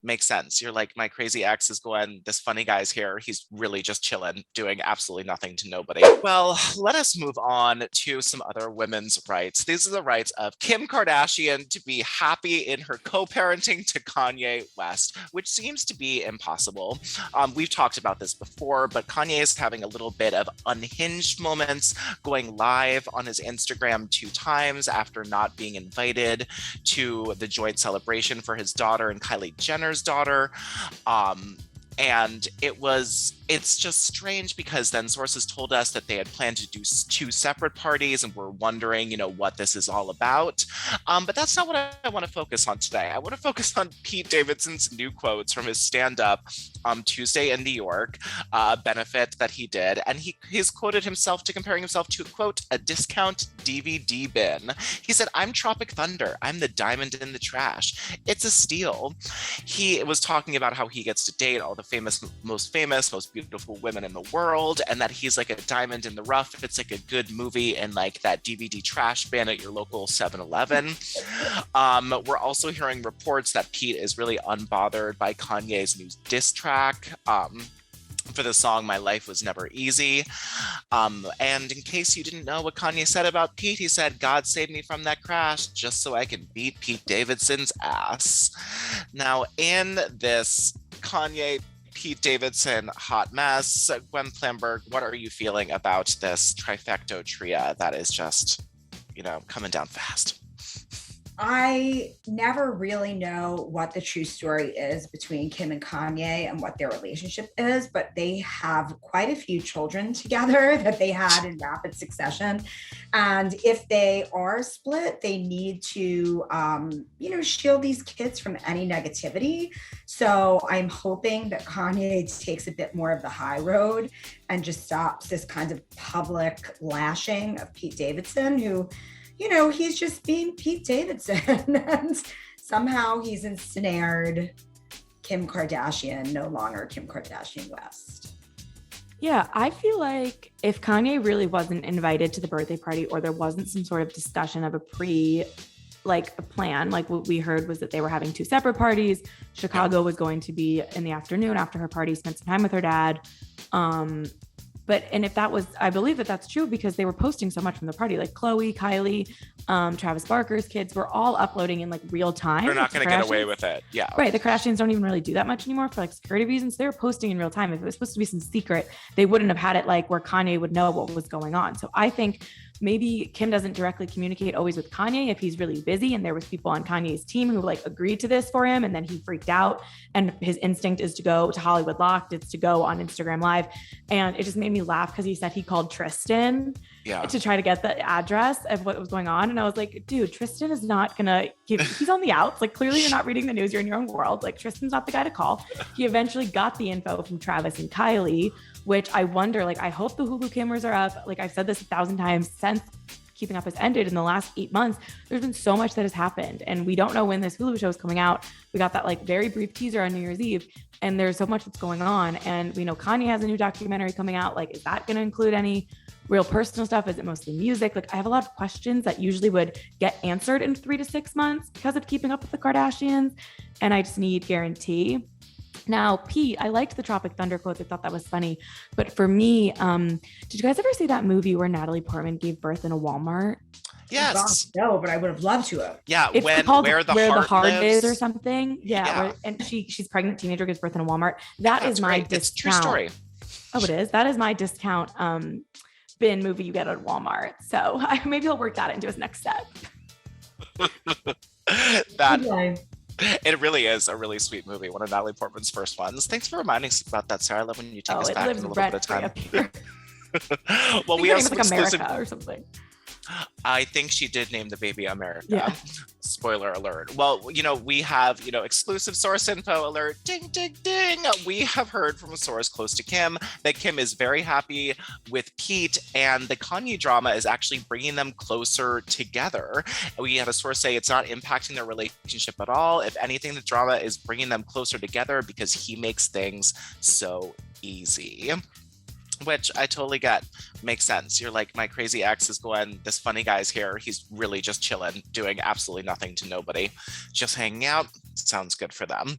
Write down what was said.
makes sense. You're like, my crazy ex is Gwen. This funny guy's here. He's really just chilling, doing absolutely nothing to nobody. Well, let us move on to some other women's rights. These are the rights of Kim Kardashian to be happy in her co-parenting to Kanye West, which seems to be impossible. We've talked about this before, but Kanye is having a little bit of unhinged moments, going live on his Instagram 2 times after not being invited to the joint celebration for his daughter and Kylie Jenner's daughter. And it's just strange because then sources told us that they had planned to do 2 separate parties and we're wondering, what this is all about. But that's not what I want to focus on today. I want to focus on Pete Davidson's new quotes from his stand-up Tuesday in New York benefit that he did. And he's quoted himself to comparing himself to, quote, a discount DVD bin. He said, I'm Tropic Thunder. I'm the diamond in the trash. It's a steal. He was talking about how he gets to date all the most beautiful women in the world, and that he's like a diamond in the rough. It's like a good movie in like that DVD trash bin at your local 7-Eleven. We're also hearing reports that Pete is really unbothered by Kanye's new diss track for the song My Life Was Never Easy. And in case you didn't know what Kanye said about Pete, he said, God save me from that crash just so I can beat Pete Davidson's ass. Now, in this Kanye Pete Davidson hot mess, Gwen Flamberg, what are you feeling about this trifecto tria that is just, coming down fast? I never really know what the true story is between Kim and Kanye and what their relationship is, but they have quite a few children together that they had in rapid succession. And if they are split, they need to, shield these kids from any negativity. So I'm hoping that Kanye takes a bit more of the high road and just stops this kind of public lashing of Pete Davidson, who, he's just being Pete Davidson. And somehow he's ensnared Kim Kardashian, no longer Kim Kardashian West. Yeah, I feel like if Kanye really wasn't invited to the birthday party, or there wasn't some sort of discussion of a plan, like what we heard was that they were having 2 separate parties. Chicago was going to be in the afternoon after her party, spent some time with her dad. And if that was, I believe that that's true because they were posting so much from the party, like Chloe, Kylie, Travis Barker's kids were all uploading in like real time. They're not going to get away with it. Yeah. Right. The Kardashians don't even really do that much anymore for like security reasons. They were posting in real time. If it was supposed to be some secret, they wouldn't have had it like where Kanye would know what was going on. So I think maybe Kim doesn't directly communicate always with Kanye if he's really busy, and there was people on Kanye's team who like agreed to this for him, and then he freaked out, and his instinct is to go to Hollywood Locked. It's to go on Instagram Live. And it just made me laugh because he said he called Tristan to try to get the address of what was going on. And I was like, dude, Tristan is not gonna he's on the outs. Like, clearly you're not reading the news. You're in your own world. Like, Tristan's not the guy to call. He eventually got the info from Travis and Kylie, which I wonder, like, I hope the Hulu cameras are up. Like, I've said this 1,000 times since Keeping Up has ended in the last 8 months. There's been so much that has happened, and we don't know when this Hulu show is coming out. We got that like very brief teaser on New Year's Eve, and there's so much that's going on. And we know Kanye has a new documentary coming out. Like, is that going to include any real personal stuff? Is it mostly music? Like, I have a lot of questions that usually would get answered in 3 to 6 months because of Keeping Up with the Kardashians, and I just need guarantee. Now, Pete, I liked the Tropic Thunder quote. I thought that was funny. But for me, did you guys ever see that movie where Natalie Portman gave birth in a Walmart? Yes. Oh, gosh, no, but I would have loved to have. Yeah, It's called where the heart lives. is or something. Yeah. And she's pregnant teenager, gives birth in a Walmart. That is my discount. It's a true story. Oh, it is? That is my discount bin movie you get at Walmart. So maybe I'll work that into his next step. It really is a really sweet movie. One of Natalie Portman's first ones. Thanks for reminding us about that, Sarah. I love when you take us back in a little bit of time. Well, we have some like exclusive... America or something. I think she did name the baby America. Yeah. Spoiler alert. Well, we have, exclusive source info alert. Ding, ding, ding. We have heard from a source close to Kim that Kim is very happy with Pete, and the Kanye drama is actually bringing them closer together. We have a source say it's not impacting their relationship at all. If anything, the drama is bringing them closer together because he makes things so easy. Which I totally get. Makes sense. You're like, my crazy ex is Gwen. This funny guy's here. He's really just chilling, doing absolutely nothing to nobody. Just hanging out. Sounds good for them.